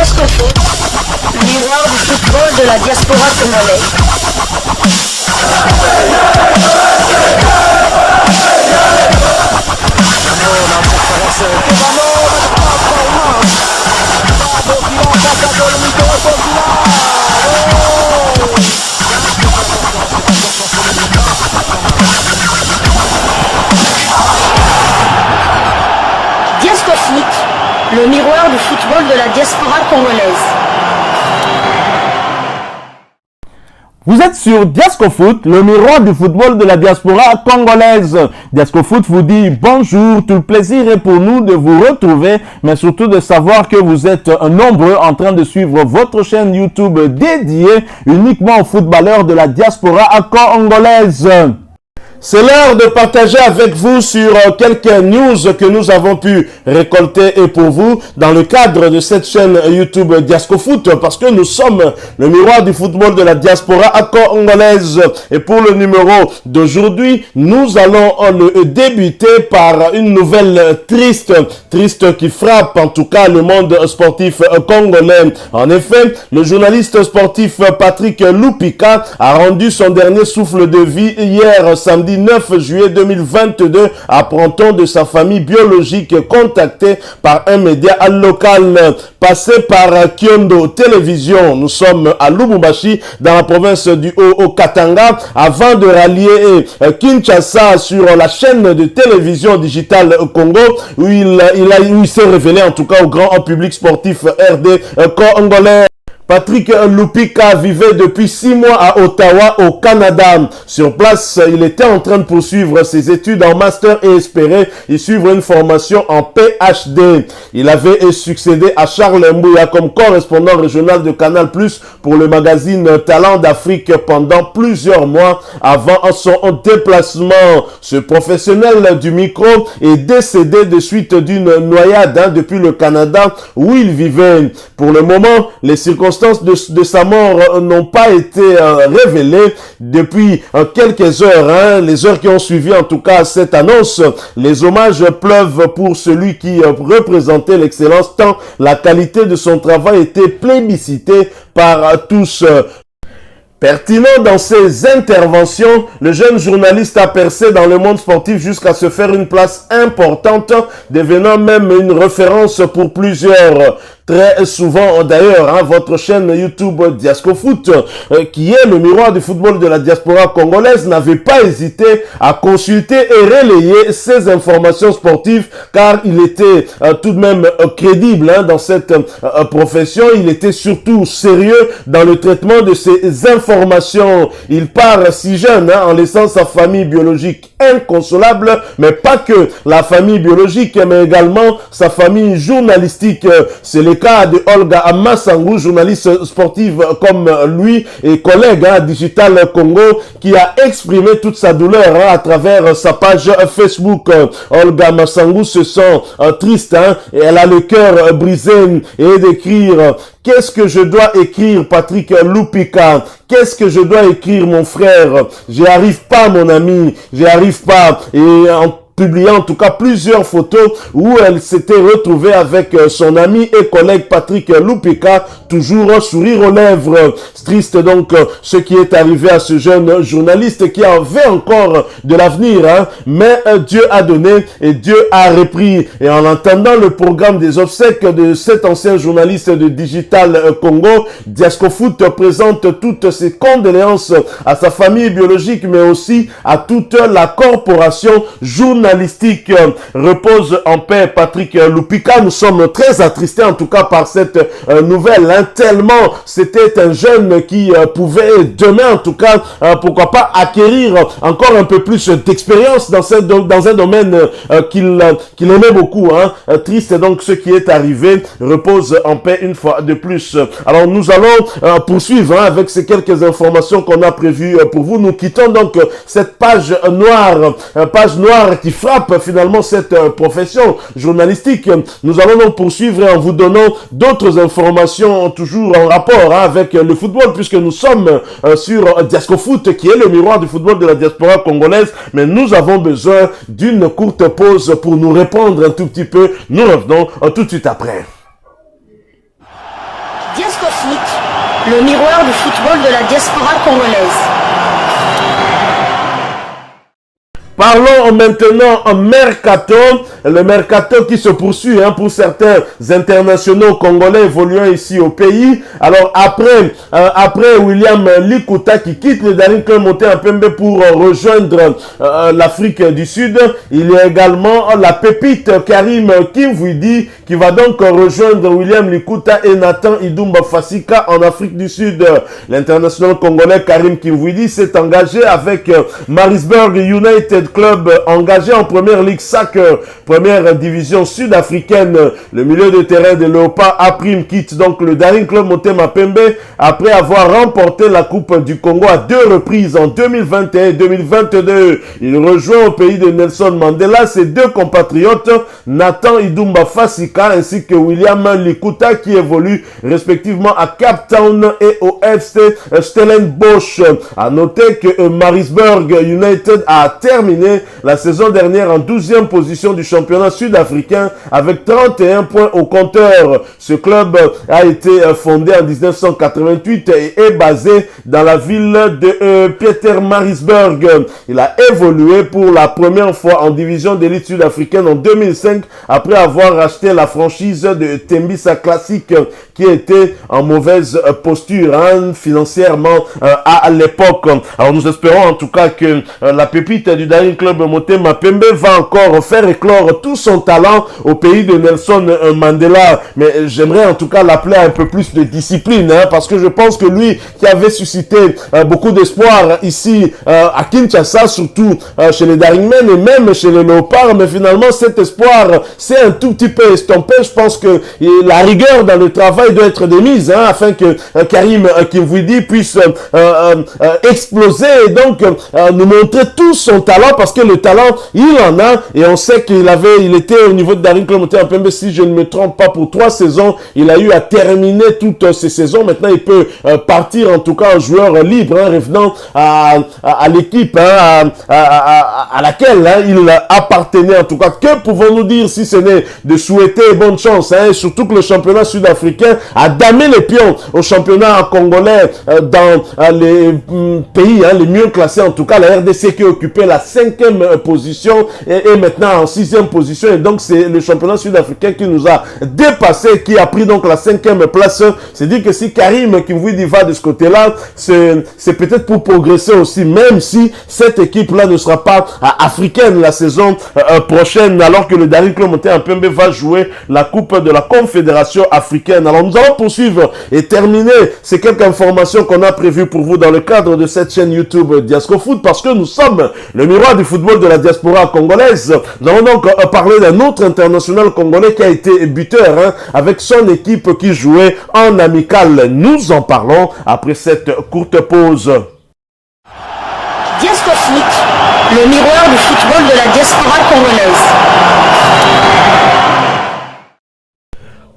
Diasco Foot, miroir du football de la diaspora congolaise. Diasco Foot, le miroir du football de la diaspora congolaise. Vous êtes sur Diasco Foot, le miroir du football de la diaspora congolaise. Diasco Foot vous dit bonjour, tout le plaisir est pour nous de vous retrouver, mais surtout de savoir que vous êtes nombreux en train de suivre votre chaîne YouTube dédiée uniquement aux footballeurs de la diaspora congolaise. C'est l'heure de partager avec vous sur quelques news que nous avons pu récolter et pour vous dans le cadre de cette chaîne YouTube Diasco Foot, parce que nous sommes le miroir du football de la diaspora congolaise. Et pour le numéro d'aujourd'hui, nous allons le débuter par une nouvelle triste qui frappe en tout cas le monde sportif congolais. En effet, le journaliste sportif Patrick Lupika a rendu son dernier souffle de vie hier samedi 9 juillet 2022, apprend-on de sa famille biologique contactée par un média local. Passé par Kyondo Télévision, nous sommes à Lubumbashi, dans la province du Haut-Katanga, avant de rallier Kinshasa sur la chaîne de télévision digitale Congo, où il s'est révélé en tout cas au grand public sportif RD congolais. Patrick Lupika vivait depuis 6 mois à Ottawa, au Canada. Sur place, il était en train de poursuivre ses études en master et espérait y suivre une formation en PhD. Il avait succédé à Charles Mbouya comme correspondant régional de Canal+ pour le magazine Talent d'Afrique pendant plusieurs mois avant son déplacement. Ce professionnel du micro est décédé de suite d'une noyade depuis le Canada où il vivait. Pour le moment, les circonstances de sa mort n'ont pas été révélées depuis quelques heures, les heures qui ont suivi en tout cas cette annonce. Les hommages pleuvent pour celui qui représentait l'excellence tant la qualité de son travail était plébiscitée par tous. Pertinent dans ses interventions, le jeune journaliste a percé dans le monde sportif jusqu'à se faire une place importante, devenant même une référence pour plusieurs. Très souvent d'ailleurs, votre chaîne YouTube Diasco Foot, qui est le miroir du football de la diaspora congolaise, n'avait pas hésité à consulter et relayer ces informations sportives, car il était tout de même crédible dans cette profession. Il était surtout sérieux dans le traitement de ces informations. Il part si jeune, en laissant sa famille biologique inconsolable, mais pas que la famille biologique, mais également sa famille journalistique. C'est le cas de Olga Massangou, journaliste sportive comme lui et collègue à Digital Congo, qui a exprimé toute sa douleur à travers sa page Facebook. Olga Massangou se sent triste et elle a le cœur brisé et d'écrire: qu'est-ce que je dois écrire, Patrick Lupika? Qu'est-ce que je dois écrire, mon frère? J'y arrive pas, mon ami. J'y arrive pas. Et en publiant en tout cas plusieurs photos où elle s'était retrouvée avec son ami et collègue Patrick Lupika, toujours sourire aux lèvres. C'est triste donc ce qui est arrivé à ce jeune journaliste qui avait encore de l'avenir, mais Dieu a donné et Dieu a repris. Et en entendant le programme des obsèques de cet ancien journaliste de Digital Congo, Diasco Foot présente toutes ses condoléances à sa famille biologique, mais aussi à toute la corporation journalistique. Repose en paix Patrick Lupika. Nous sommes très attristés en tout cas par cette nouvelle, tellement c'était un jeune qui pouvait demain en tout cas, pourquoi pas acquérir encore un peu plus d'expérience dans un domaine qu'il aimait beaucoup. Triste donc ce qui est arrivé. Repose en paix une fois de plus. Alors nous allons poursuivre avec ces quelques informations qu'on a prévues pour vous. Nous quittons donc cette page noire qui frappe finalement cette profession journalistique. Nous allons donc poursuivre en vous donnant d'autres informations toujours en rapport avec le football, puisque nous sommes sur Diasco Foot, qui est le miroir du football de la diaspora congolaise. Mais nous avons besoin d'une courte pause pour nous répandre un tout petit peu. Nous revenons tout de suite après. le miroir du football de la diaspora congolaise. Parlons maintenant en mercato, le mercato qui se poursuit pour certains internationaux congolais évoluant ici au pays. Alors après William Likuta qui quitte le Daring Club Motema-Pembe pour rejoindre l'Afrique du Sud, il y a également la pépite Karim Kimvwidi qui va donc rejoindre William Likuta et Nathan Idumba Fasika en Afrique du Sud. L'international congolais Karim Kimvwidi s'est engagé avec Maritzburg United Club, engagé en première ligue soccer, première division sud-africaine. Le milieu de terrain de Léopard Aprim quitte donc le Daring Club Motema-Pembe après avoir remporté la Coupe du Congo à 2 reprises en 2021 et 2022. Il rejoint au pays de Nelson Mandela ses 2 compatriotes Nathan Idumba Fasika ainsi que William Likuta qui évolue respectivement à Cape Town et au FC Stellenbosch. À noter que Maritzburg United a terminé la saison dernière en 12e position du championnat sud-africain avec 31 points au compteur. Ce club a été fondé en 1988 et est basé dans la ville de Pietermaritzburg. Il a évolué pour la première fois en division d'élite sud-africaine en 2005 après avoir racheté la franchise de Tembisa Classic qui était en mauvaise posture financièrement à l'époque. Alors nous espérons en tout cas que la pépite du Daring Club Motema-Pembe va encore faire éclore tout son talent au pays de Nelson Mandela. Mais j'aimerais en tout cas l'appeler un peu plus de discipline parce que je pense que lui qui avait suscité beaucoup d'espoir ici à Kinshasa, surtout chez les Daringmen et même chez les Léopards, mais finalement cet espoir s'est un tout petit peu estompé. Je pense que la rigueur dans le travail doit être démise afin que Karim Kimvwidi puisse exploser et donc nous montrer tout son talent, parce que le talent il en a et on sait il était au niveau de Daring Club Motema-Pembe, si je ne me trompe pas, pour 3 saisons. Il a eu à terminer toutes ces saisons. Maintenant il peut partir en tout cas en joueur libre revenant à l'équipe à laquelle il appartenait. En tout cas, que pouvons-nous dire si ce n'est de souhaiter bonne chance et surtout que le championnat sud-africain a damé les pions au championnat congolais dans les pays les mieux classés. En tout cas, la RDC qui occupait la 5e position et maintenant en 6e position, et donc c'est le championnat sud-africain qui nous a dépassé, qui a pris donc la 5e place. C'est dire que si Karim Kimvwidi va de ce côté-là, c'est peut-être pour progresser aussi, même si cette équipe-là ne sera pas africaine la saison prochaine, alors que le Daring Club Motema-Pembe va jouer la Coupe de la Confédération africaine. Alors nous allons poursuivre et terminer ces quelques informations qu'on a prévues pour vous dans le cadre de cette chaîne YouTube Diasco Foot, parce que nous sommes le miroir du football de la diaspora congolaise. Nous allons donc parler d'un autre international congolais qui a été buteur avec son équipe qui jouait en amical. Nous en parlons après cette courte pause. Diasco Foot, le miroir du football de la diaspora congolaise.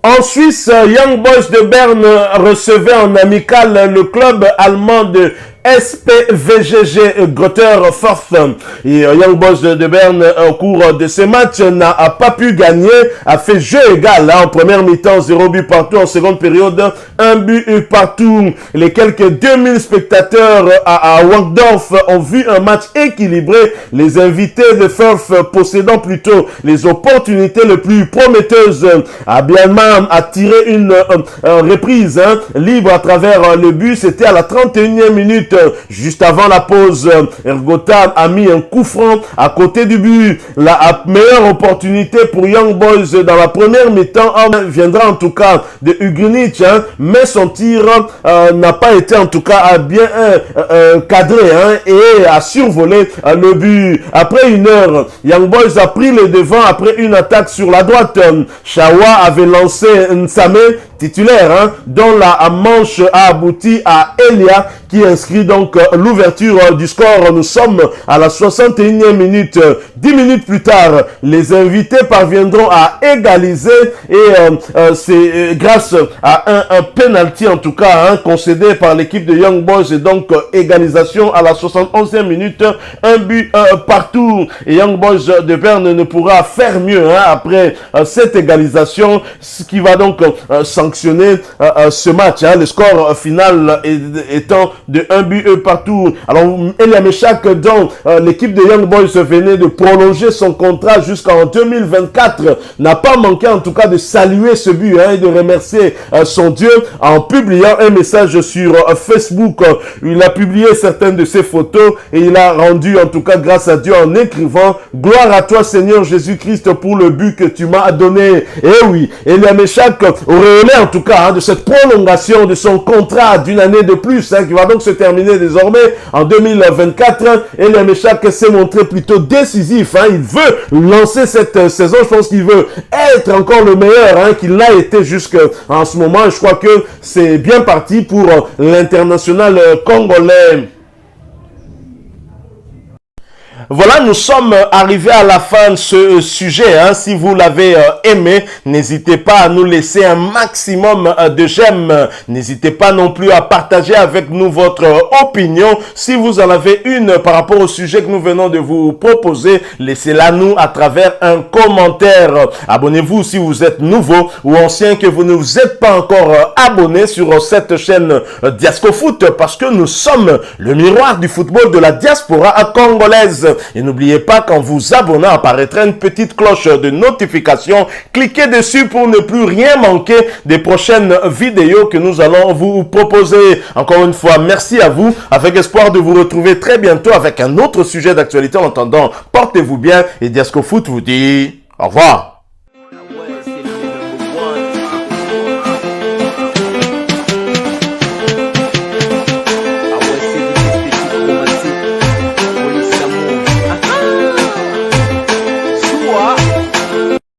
En Suisse, Young Boys de Berne recevait en amical le club allemand de SPVGG Greuther Fürth. Et Young Boys de Berne, au cours de ce match, n'a pas pu gagner, a fait jeu égal en première mi-temps, 0 but partout, en seconde période, 1 but partout. Les quelques 2000 spectateurs à Wankdorf ont vu un match équilibré, les invités de Fürth possédant plutôt les opportunités les plus prometteuses. Abianman a tiré une reprise libre à travers le but, c'était à la 31e minute. Juste avant la pause, Ergota a mis un coup franc à côté du but. La meilleure opportunité pour Young Boys dans la première mi-temps viendra en tout cas de Ugrinic, mais son tir n'a pas été en tout cas bien cadré et a survolé le but. Après une heure, Young Boys a pris le devant après une attaque sur la droite. Shawa avait lancé Nsame titulaire, dont la manche a abouti à Elia qui inscrit donc l'ouverture du score. Nous sommes à la 61e minute. 10 minutes plus tard, les invités parviendront à égaliser et c'est grâce à un penalty en tout cas concédé par l'équipe de Young Boys, et donc égalisation à la 71e minute, un but partout. Et Young Boys de Berne ne pourra faire mieux après cette égalisation, ce qui va donc sanctionner sanctionné ce match. Hein, le score final étant de 1 but partout. Alors, Elia Meshak, dont l'équipe de Young Boys venait de prolonger son contrat jusqu'en 2024, n'a pas manqué en tout cas de saluer ce but et de remercier son Dieu en publiant un message sur Facebook. Il a publié certaines de ses photos et il a rendu en tout cas grâce à Dieu en écrivant « Gloire à toi Seigneur Jésus-Christ pour le but que tu m'as donné ». Et oui, Elia Meshak auréolé en tout cas de cette prolongation de son contrat d'une année de plus qui va donc se terminer désormais en 2024. Elia Meshak s'est montré plutôt décisif. Il veut lancer cette saison. Je pense qu'il veut être encore le meilleur qu'il a été jusqu'en ce moment. Je crois que c'est bien parti pour l'international congolais. Voilà, nous sommes arrivés à la fin de ce sujet. Si vous l'avez aimé, n'hésitez pas à nous laisser un maximum de j'aime. N'hésitez pas non plus à partager avec nous votre opinion. Si vous en avez une par rapport au sujet que nous venons de vous proposer, laissez-la nous à travers un commentaire. Abonnez-vous si vous êtes nouveau ou ancien que vous ne vous êtes pas encore abonné sur cette chaîne Diascofoot, parce que nous sommes le miroir du football de la diaspora congolaise. Et n'oubliez pas qu'en vous abonnant apparaîtra une petite cloche de notification. Cliquez dessus pour ne plus rien manquer des prochaines vidéos que nous allons vous proposer. Encore une fois, merci à vous, avec espoir de vous retrouver très bientôt avec un autre sujet d'actualité. En attendant, portez-vous bien et Diascofoot vous dit au revoir.